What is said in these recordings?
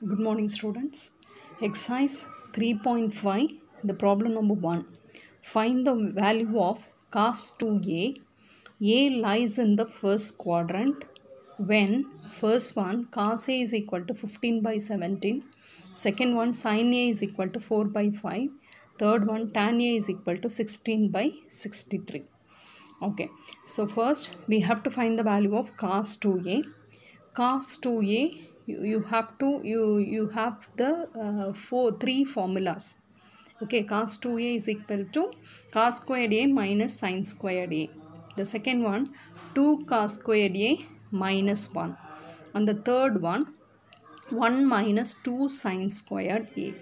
Good morning, students. Exercise 3.5, the problem number 1. Find the value of cos 2a. A lies in the first quadrant when first one cos a is equal to 15 by 17, second one sin a is equal to 4 by 5, third one tan a is equal to 16 by 63. Okay, so first we have to find the value of cos 2a. Cos 2a, you have to you have the three formulas. Okay, cos 2a is equal to cos squared a minus sin squared a. The second one, 2 cos squared a minus 1. And the third one, 1 minus 2 sin squared a.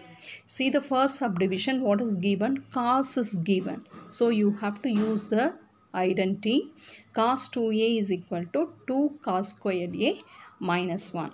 See the first subdivision, what is given? Cos is given. So you have to use the identity. Cos 2a is equal to 2 cos squared a minus 1.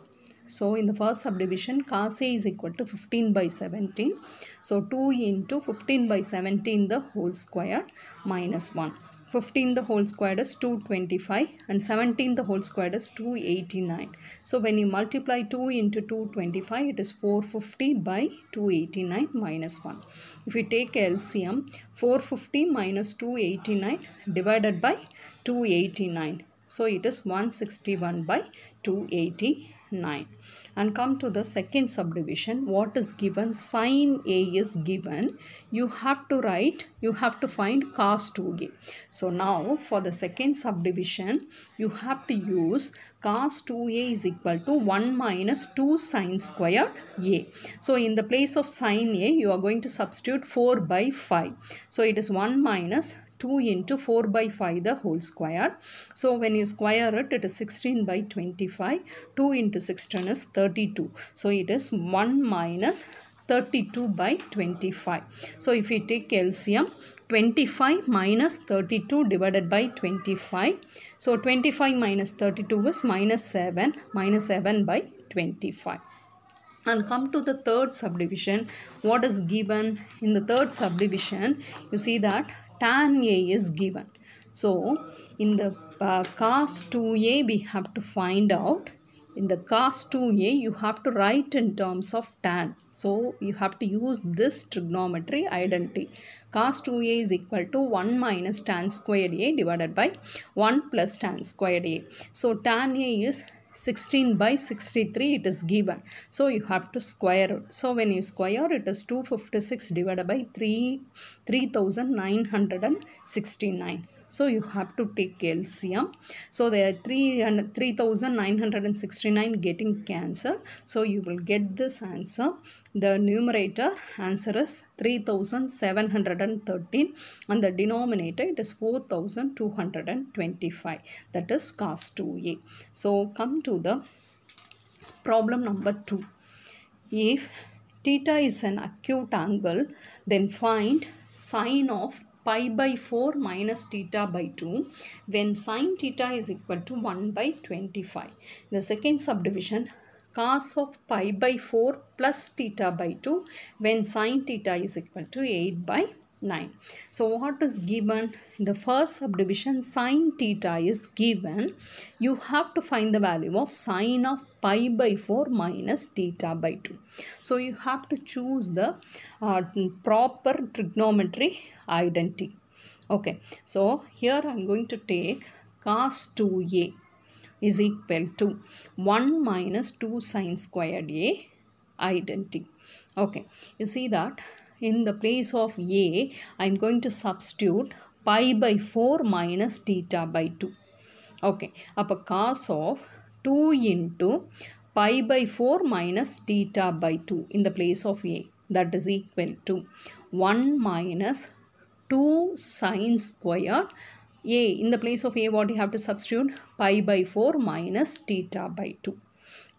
So in the first subdivision, cos a is equal to 15 by 17. So 2 into 15 by 17 the whole square minus 1. 15 the whole square is 225 and 17 the whole square is 289. So when you multiply 2 into 225, it is 450 by 289 minus 1. If we take LCM, 450 minus 289 divided by 289. So it is 161 by 289. And come to the second subdivision, what is given? Sin a is given. You have to find cos 2a. So now for the second subdivision, you have to use cos 2a is equal to 1 minus 2 sin squared a. So in the place of sin a, you are going to substitute 4 by 5. So it is 1 minus 2 into 4 by 5 the whole square. So when you square it, it is 16 by 25. 2 into 16 is 32. So it is 1 minus 32 by 25. So if we take LCM, 25 minus 32 divided by 25. So 25 minus 32 is minus 7. Minus 7 by 25. And come to the third subdivision, what is given? In the third subdivision, you see that tan a is given. So in the cos 2a, we have to find out. In the cos 2a, you have to write in terms of tan. So you have to use this trigonometry identity. Cos 2a is equal to 1 minus tan squared a divided by 1 plus tan squared a. So tan a is 16 by 63, it is given. So you have to square it. So when you square, it is 256 divided by 3969. So you have to take LCM. So there are 3969 getting cancelled. So you will get this answer. The numerator answer is 3713 and the denominator it is 4225. That is cos 2a. So come to the problem number 2. If theta is an acute angle, then find sine of pi by 4 minus theta by 2 when sine theta is equal to 1 by 25. The second subdivision, cos of pi by 4 plus theta by 2 when sine theta is equal to 8 by 9. So what is given? In the first subdivision, sine theta is given. You have to find the value of sine of pi by 4 minus theta by 2. So you have to choose the proper trigonometry identity. Okay, so here I am going to take cos 2a is equal to 1 minus 2 sin squared a identity. Okay, you see that in the place of a, I am going to substitute pi by 4 minus theta by 2. Okay, upper cos of 2 into pi by 4 minus theta by 2 in the place of a, that is equal to 1 minus 2 sin squared a. In the place of a, what you have to substitute? Pi by 4 minus theta by 2.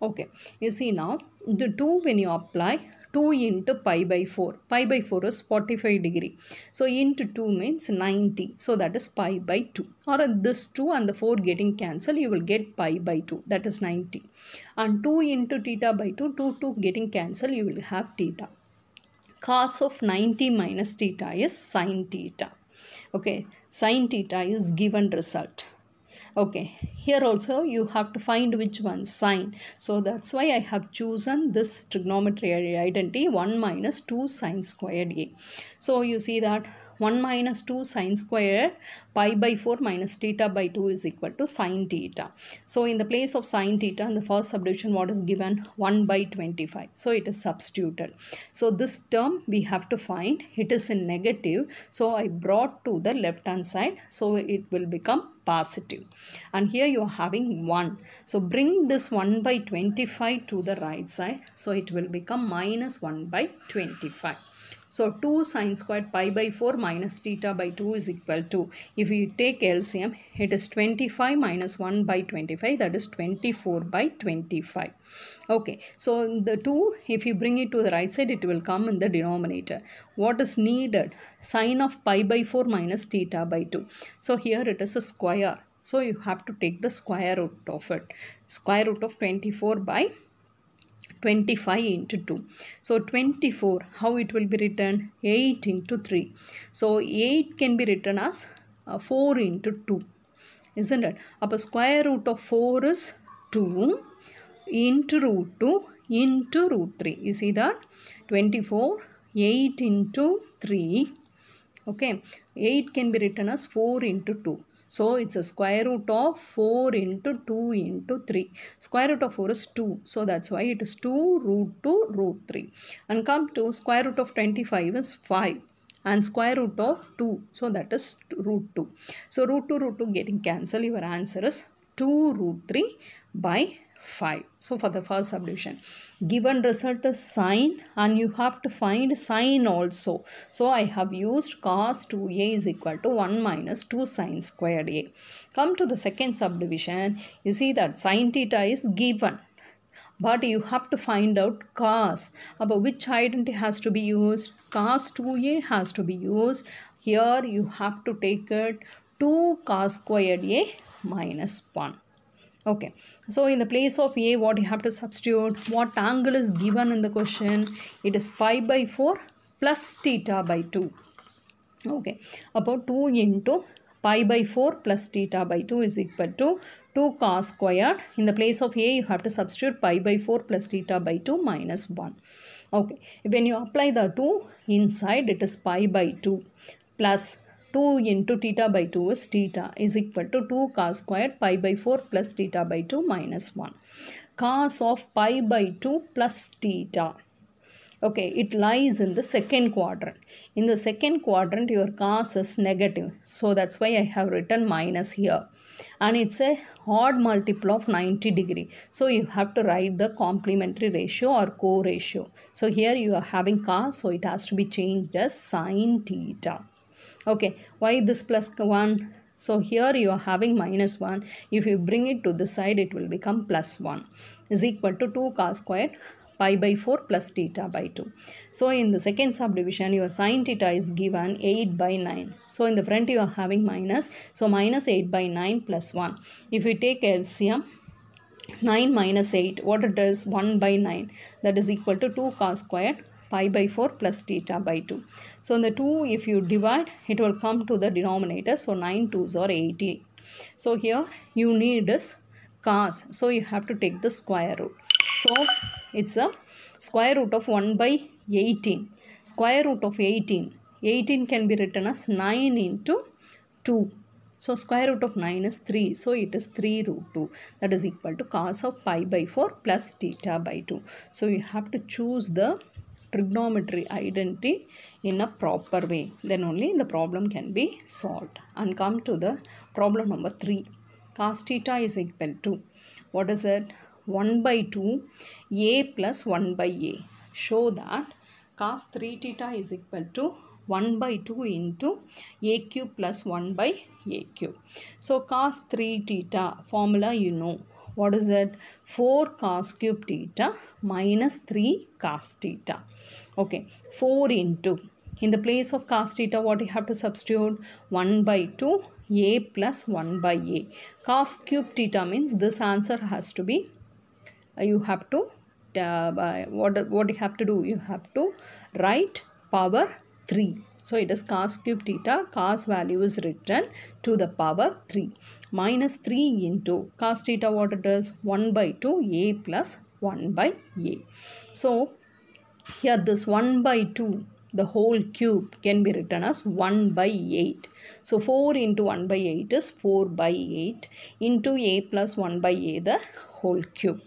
Okay, you see now the 2 when you apply 2 into pi by 4. Pi by 4 is 45 degree. So into 2 means 90. So that is pi by 2. Or this 2 and the 4 getting cancelled, you will get pi by 2. That is 90. And 2 into theta by 2, 2 getting cancelled, you will have theta. Cos of 90 minus theta is sin theta. Okay, sin theta is given result. Okay, here also you have to find which one sine. So that's why I have chosen this trigonometry identity 1 minus 2 sine squared a. So you see that 1 minus 2 sine squared pi by 4 minus theta by 2 is equal to sine theta. So in the place of sine theta in the first subdivision, what is given? 1 by 25. So it is substituted. So this term we have to find. It is in negative. So I brought to the left hand side. So it will become positive. And here you are having 1. So bring this 1 by 25 to the right side. So it will become minus 1 by 25. So 2 sine squared pi by 4 minus theta by 2 is equal to, if you take LCM, it is 25 minus 1 by 25, that is 24 by 25. Okay, so the 2, if you bring it to the right side, it will come in the denominator. What is needed? Sine of pi by 4 minus theta by 2. So here it is a square. So you have to take the square root of it. Square root of 24 by 25 into 2. So 24, how it will be written? 8 into 3. So 8 can be written as 4 into 2. Isn't it? Upper square root of 4 is 2 into root 2 into root 3. You see that? 24, 8 into 3. Okay, 8 can be written as 4 into 2. So it's a square root of 4 into 2 into 3. Square root of 4 is 2. So that's why it is 2 root 2 root 3. And come to square root of 25 is 5. And square root of 2. So that is root 2. So root 2 getting cancelled. Your answer is 2 root 3 by 5. So for the first subdivision, given result is sine and you have to find sine also. So I have used cos 2a is equal to 1 minus 2 sine squared a. Come to the second subdivision, you see that sine theta is given. But you have to find out cos. About which identity has to be used? Cos 2a has to be used. Here you have to take it 2 cos squared a minus 1. Okay, so in the place of a, what you have to substitute? What angle is given in the question? It is pi by 4 plus theta by 2. Okay, about 2 into pi by 4 plus theta by 2 is equal to 2 cos squared. In the place of a, you have to substitute pi by 4 plus theta by 2 minus 1. Okay, when you apply the 2 inside, it is pi by 2 plus 2 into theta by 2 is theta is equal to 2 cos squared pi by 4 plus theta by 2 minus 1. Cos of pi by 2 plus theta. Okay, it lies in the second quadrant. In the second quadrant, your cos is negative. So that's why I have written minus here. And it's a odd multiple of 90 degree. So you have to write the complementary ratio or co-ratio. So here you are having cos, so it has to be changed as sine theta. Okay, why this plus 1? So here you are having minus 1. If you bring it to the side, it will become plus 1 is equal to 2 cos squared pi by 4 plus theta by 2. So in the second subdivision, your sine theta is given 8 by 9. So in the front you are having minus. So minus 8 by 9 plus 1. If we take LCM, 9 minus 8, what it is? 1 by 9. That is equal to 2 cos squared pi by 4 plus theta by 2. So in the 2, if you divide, it will come to the denominator. So 9 2s are 80. So here you need is cos. So you have to take the square root. So it's a square root of 1 by 18. Square root of 18. 18 can be written as 9 into 2. So square root of 9 is 3. So it is 3 root 2. That is equal to cos of pi by 4 plus theta by 2. So you have to choose the trigonometry identity in a proper way. Then only the problem can be solved. And come to the problem number 3. Cos theta is equal to, what is it? 1 by 2 a plus 1 by a. Show that cos 3 theta is equal to 1 by 2 into a cube plus 1 by a cube. So cos 3 theta formula you know. What is it? 4 cos cube theta minus 3 cos theta. Okay, 4 into, in the place of cos theta, what you have to substitute? 1 by 2 a plus 1 by a. Cos cube theta means this answer has to be, you have to, what you have to do? You have to write power 3. So it is cos cube theta, cos value is written to the power 3. Minus 3 into cos theta, what it is? 1 by 2 a plus 1 by a. So here this 1 by 2, the whole cube can be written as 1 by 8. So 4 into 1 by 8 is 4 by 8 into a plus 1 by a, the whole cube.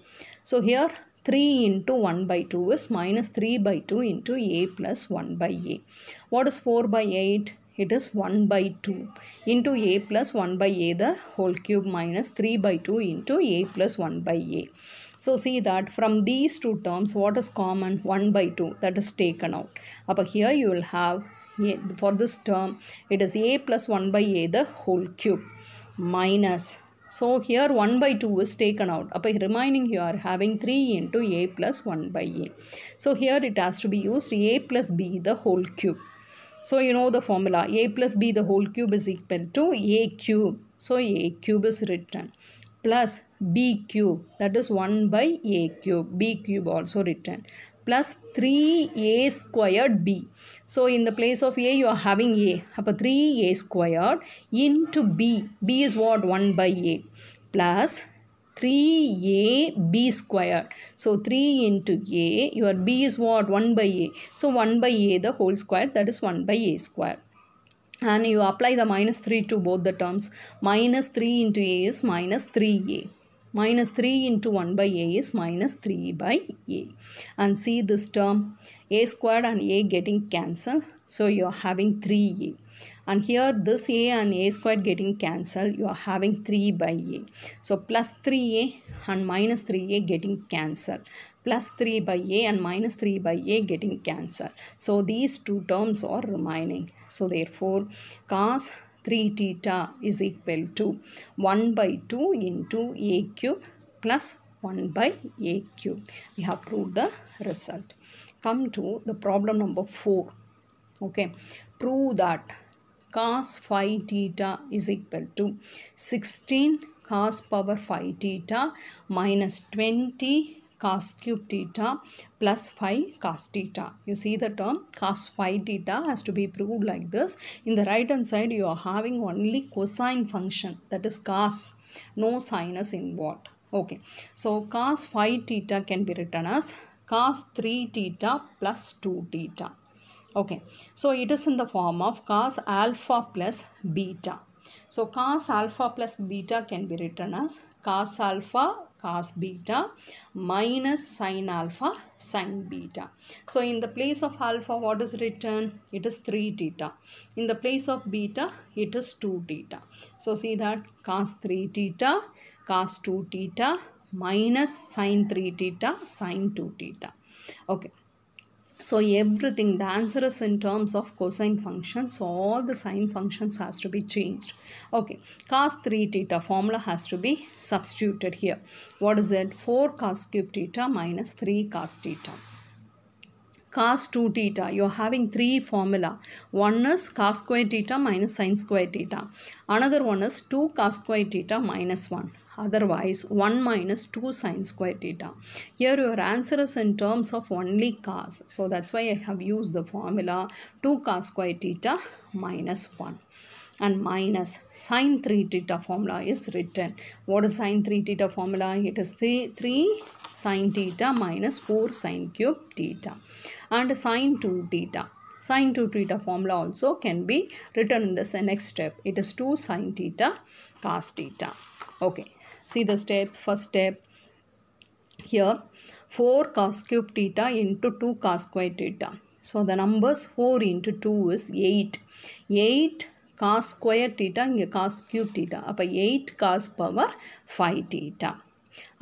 So here 3 into 1 by 2 is minus 3 by 2 into a plus 1 by a. What is 4 by 8? It is 1 by 2 into a plus 1 by a, the whole cube, minus 3 by 2 into a plus 1 by a. So see that from these two terms, what is common? 1 by 2, that is taken out. But here you will have, for this term, it is a plus 1 by a, the whole cube, minus. So here 1 by 2 is taken out. Remaining you are having 3 into a plus 1 by a. So here it has to be used a plus b, the whole cube. So you know the formula, a plus b the whole cube is equal to a cube. So a cube is written, plus b cube, that is 1 by a cube, b cube also written, plus 3a squared b. So in the place of a you are having a, 3a squared into b, b is what? 1 by a, plus 3ab squared. So 3 into a, your b is what? 1 by a. So 1 by a the whole square, that is 1 by a square. And you apply the minus 3 to both the terms. Minus 3 into a is minus 3a. Minus 3 into 1 by a is minus 3 by a. And see this term, a squared and a getting cancelled. So you are having 3a. And here this a and a squared getting cancelled, you are having 3 by a. So plus 3a and minus 3a getting cancelled. Plus 3 by a and minus 3 by a getting cancelled. So these two terms are remaining. So therefore cos 3 theta is equal to 1 by 2 into a cube plus 1 by a cube. We have proved the result. Come to the problem number 4. Okay. Prove that cos phi theta is equal to 16 cos power phi theta minus 20 cos cube theta plus phi cos theta. You see the term cos phi theta has to be proved like this. In the right hand side you are having only cosine function, that is cos, no sinus involved. Okay, so cos phi theta can be written as cos 3 theta plus 2 theta. Okay, so it is in the form of cos alpha plus beta. So cos alpha plus beta can be written as cos alpha cos beta minus sin alpha sin beta. So in the place of alpha, what is written? It is 3 theta. In the place of beta, it is 2 theta. So see that cos 3 theta cos 2 theta minus sin 3 theta sin 2 theta. Okay. So everything, the answer is in terms of cosine functions. So all the sine functions has to be changed. Okay, cos 3 theta formula has to be substituted here. What is it? 4 cos cube theta minus 3 cos theta. Cos 2 theta, you are having 3 formula. One is cos square theta minus sin square theta. Another one is 2 cos square theta minus 1. Otherwise 1 minus 2 sin square theta. Here your answer is in terms of only cos. So that's why I have used the formula 2 cos square theta minus 1. And minus sin 3 theta formula is written. What is sin 3 theta formula? It is 3 sin theta minus 4 sin cube theta. And sin 2 theta. Sin 2 theta formula also can be written in the next step. It is 2 sin theta cos theta. Okay. See the step, first step. Here 4 cos cube theta into 2 cos square theta. So the numbers 4 into 2 is 8. 8 cos square theta, inge cos cube theta. Appa 8 cos power 5 theta.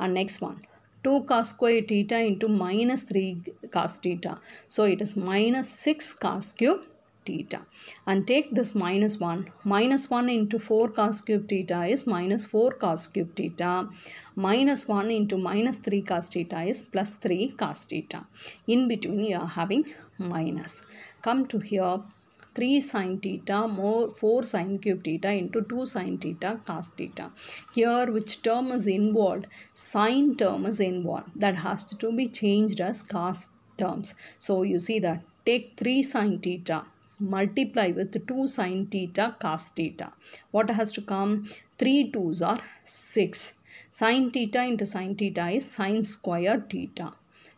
And next one, 2 cos square theta into minus 3 cos theta. So it is minus 6 cos cube theta. And take this minus 1. Minus 1 into 4 cos cube theta is minus 4 cos cube theta. Minus 1 into minus 3 cos theta is plus 3 cos theta. In between you are having minus. Come to here. 3 sin theta more 4 sin cube theta into 2 sin theta cos theta. Here which term is involved? Sin term is involved. That has to be changed as cos terms. So you see that. Take 3 sin theta. multiply with 2 sin theta cos theta. What has to come? 3 2s are 6. Sin theta into sin theta is sin square theta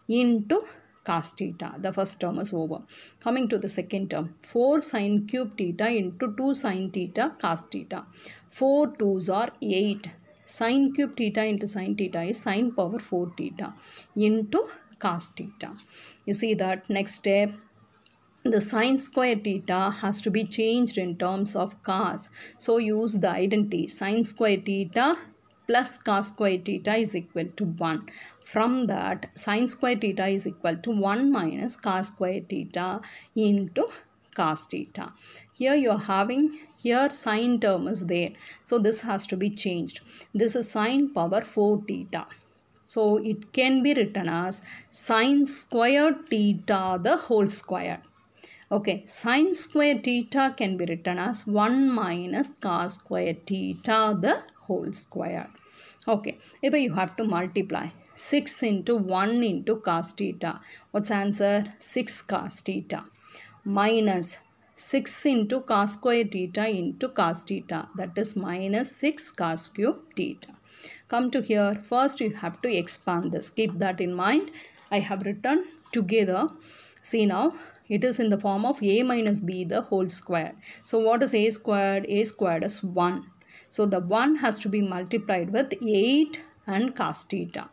into cos theta. The first term is over. Coming to the second term, 4 sin cube theta into 2 sin theta cos theta. 4 2s are 8. Sin cube theta into sin theta is sin power 4 theta into cos theta. You see that next step, the sin square theta has to be changed in terms of cos. So use the identity sin square theta plus cos square theta is equal to 1. From that, sin square theta is equal to 1 minus cos square theta into cos theta. Here you are having, here sin term is there. So this has to be changed. This is sin power 4 theta. So it can be written as sin square theta the whole square. Okay, sin square theta can be written as 1 minus cos square theta the whole square. Okay, now you have to multiply 6 into 1 into cos theta. What's answer? 6 cos theta minus 6 into cos square theta into cos theta, that is minus 6 cos cube theta. Come to here, first you have to expand this. Keep that in mind. I have written together. See now, it is in the form of a minus b the whole square. So what is a squared? A squared is 1. So the 1 has to be multiplied with 8 and cos theta.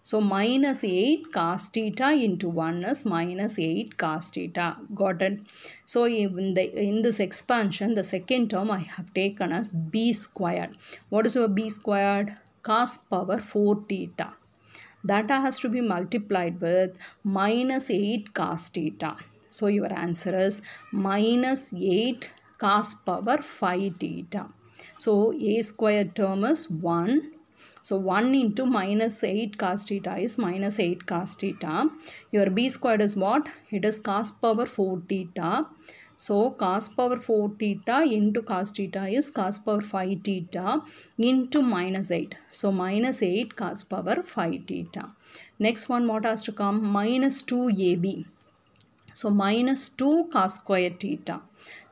So minus 8 cos theta into 1 is minus 8 cos theta. Got it? So in this expansion, the second term I have taken as b squared. What is your b squared? Cos power 4 theta. That has to be multiplied with minus 8 cos theta. So your answer is minus 8 cos power 5 theta. So a square term is 1. So 1 into minus 8 cos theta is minus 8 cos theta. Your b squared is what? It is cos power 4 theta. So cos power 4 theta into cos theta is cos power 5 theta into minus 8. So minus 8 cos power 5 theta. Next one, what has to come? Minus 2ab. So minus 2 cos square theta.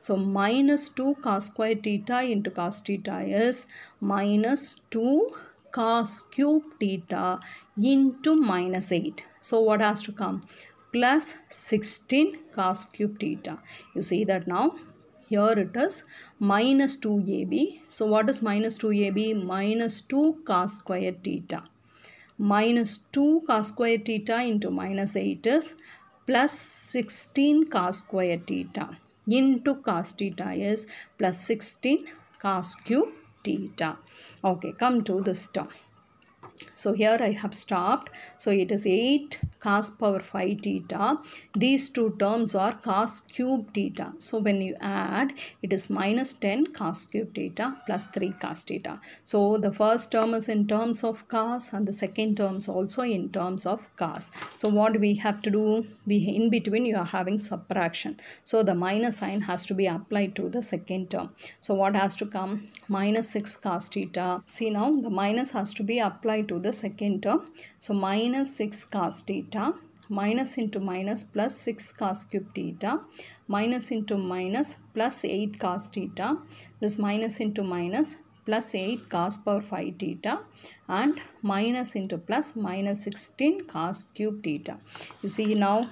So minus 2 cos square theta into cos theta is minus 2 cos cube theta into minus 8. So what has to come? Plus 16 cos cube theta. You see that now? Here it is minus 2ab. So what is minus 2ab? Minus 2 cos square theta. Minus 2 cos square theta into minus 8 is plus 16 cos square theta into cos theta is plus 16 cos cube theta. Okay, come to this term. So here I have stopped. So it is 8 cos power 5 theta. These two terms are cos cube theta. So when you add, it is minus 10 cos cube theta plus 3 cos theta. So the first term is in terms of cos and the second term is also in terms of cos. So what we have to do? In between you are having subtraction. So the minus sign has to be applied to the second term. So what has to come? Minus 6 cos theta. See now, the minus has to be applied to the second term. So minus 6 cos theta, minus into minus plus 6 cos cube theta, minus into minus plus 8 cos theta, this minus into minus plus 8 cos power 5 theta, and minus into plus minus 16 cos cube theta. You see now,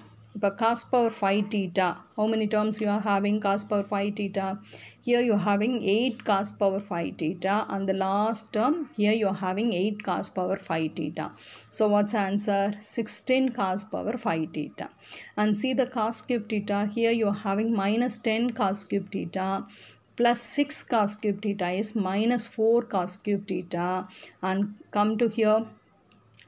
cos power 5 theta, how many terms you are having? Cos power 5 theta. Here you are having 8 cos power 5 theta, and the last term here you are having 8 cos power 5 theta. So what's the answer? 16 cos power 5 theta. And see the cos cube theta, here you are having minus 10 cos cube theta plus 6 cos cube theta is minus 4 cos cube theta, and come to here,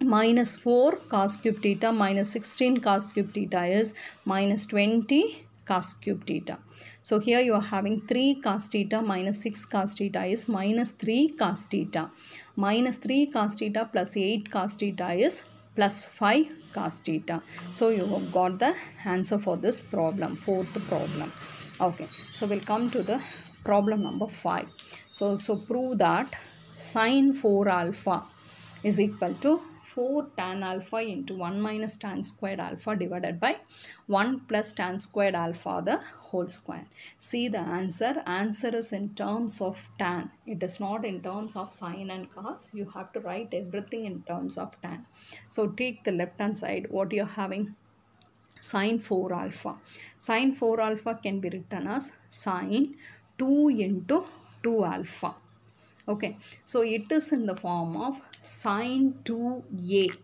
minus 4 cos cube theta minus 16 cos cube theta is minus 20 cos cube theta. So here you are having 3 cos theta minus 6 cos theta is minus 3 cos theta. Minus 3 cos theta plus 8 cos theta is plus 5 cos theta. So you have got the answer for this problem, fourth problem. Okay, so we'll come to the problem number 5. So prove that sin 4 alpha is equal to 4 tan alpha into 1 minus tan squared alpha divided by 1 plus tan squared alpha the whole square. See the answer. Answer is in terms of tan. It is not in terms of sine and cos. You have to write everything in terms of tan. So take the left hand side. What you are having? Sine 4 alpha. Sine 4 alpha can be written as sine 2 into 2 alpha. Okay, so it is in the form of sine 2a.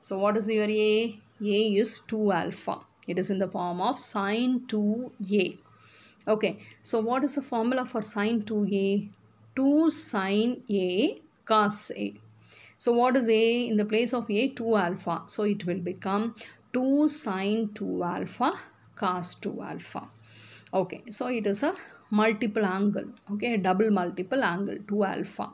So what is your a? A is 2 alpha. It is in the form of sine 2a. Okay, so what is the formula for sine 2a? 2 sine a cos a. So what is a in the place of a? 2 alpha. So it will become 2 sine 2 alpha cos 2 alpha. Okay, so it is a multiple angle. Okay, a double multiple angle 2 alpha.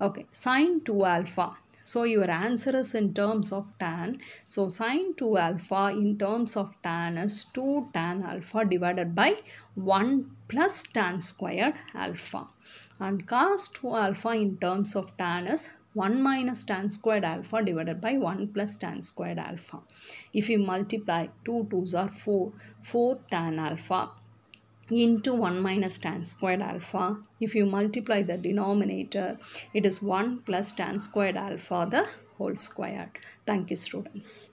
Okay, sine 2 alpha. So your answer is in terms of tan. So sine 2 alpha in terms of tan is 2 tan alpha divided by 1 plus tan squared alpha. And cos 2 alpha in terms of tan is 1 minus tan squared alpha divided by 1 plus tan squared alpha. If you multiply 2 2s are 4, 4 tan alpha into 1 minus tan squared alpha. If you multiply the denominator, it is 1 plus tan squared alpha the whole square. Thank you, students.